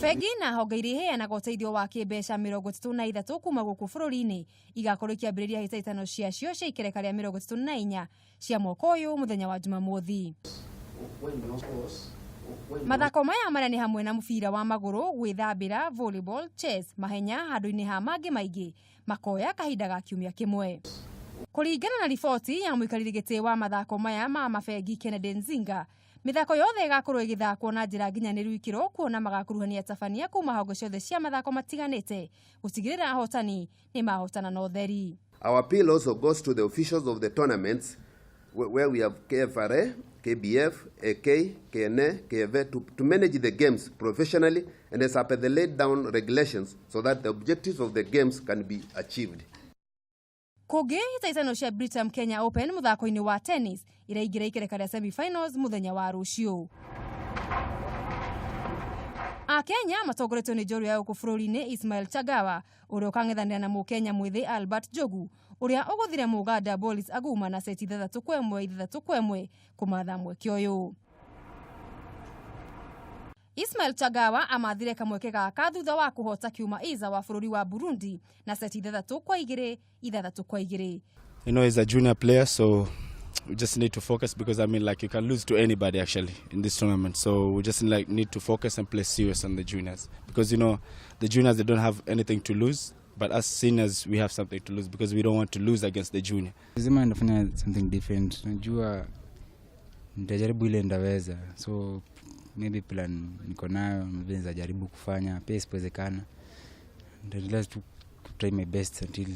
Fegi na honge iria iheanaga ũteithio wa kĩmbeca 33 kuma gũkũ bũrũri-inĩ igakorwo ikĩambĩrĩria hĩtahĩtano ciacio cia ikereka rĩa 34 cia mwaka ũyũ mũthenya wa Jumamothi. Mathako maya marĩa nĩ hamwe na mũbira wa magũrũ, gwĩthambĩra, volleyball, chess, mahenya, handũ-inĩ ha mangĩ maingĩ makoya kahinda ga kiumia kĩmwe. Kũringana na riboti ya mũikarĩri gĩtĩ wa mathako maya ma mabegi Kennedy Nzinga, mĩthako yothe ĩgakorwo ĩgĩthakwo na njĩra nginyanĩru ikĩro, kuona magakuruhania tabania kuma honge ciothe cia mathako matiganĩte gũtigĩrĩra ahotani nĩ mahotana na ũtheri. Our appeal also goes to the officials of the tournaments where we have KFRA, KBF, AK, KNA, KFA to manage the games professionally and as per the laid down regulations so that the objectives of the games can be achieved. Kũngĩ hĩtahĩtano cia Britam Kenya Open mũthako-inĩ wa tennis iraingĩra ikereka rĩa semi-finals mũthenya wa rũciũ. Akenya matongoretio nĩ njorua ya gũkũ bũrũri-inĩ Ismail Chagawa, ũrĩa ũkang'ethanĩra na Mũkenya mwĩthĩ Albert Jogu, ũrĩa ũgũthire Mũganda Bolis Aguma na seti 3-1 kũmatha mweke ũyũ. Ismail Chagawa amathire kamweke gaka thutha wa kũhota Kiuma Iza wa bũrũri wa Burundi na seti 3-2, 3-2. You know, he's a junior player, so we just need to focus because I mean, like, you can lose to anybody actually in this tournament. So we just need to focus and play serious on the juniors because, you know, the juniors, they don't have anything to lose, but us seniors, we have something to lose because we don't want to lose against the junior. Lazima nafanya something different. Najua nitajaribu ile ndaweza. So maybe plan niko nayo, mbenza jaribu kufanya, pia isipowezekana. Nitaendelea to try my best until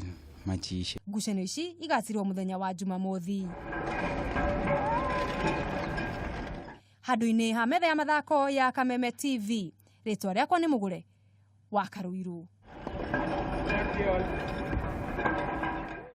match ishe. Ngucanio ici igatirwo mũthenya wa Jumamothi. Handũ-inĩ ha metha ya mathako ya Kameme TV, rĩtwa rĩakwa nĩ Mũgũre wa Karuiru.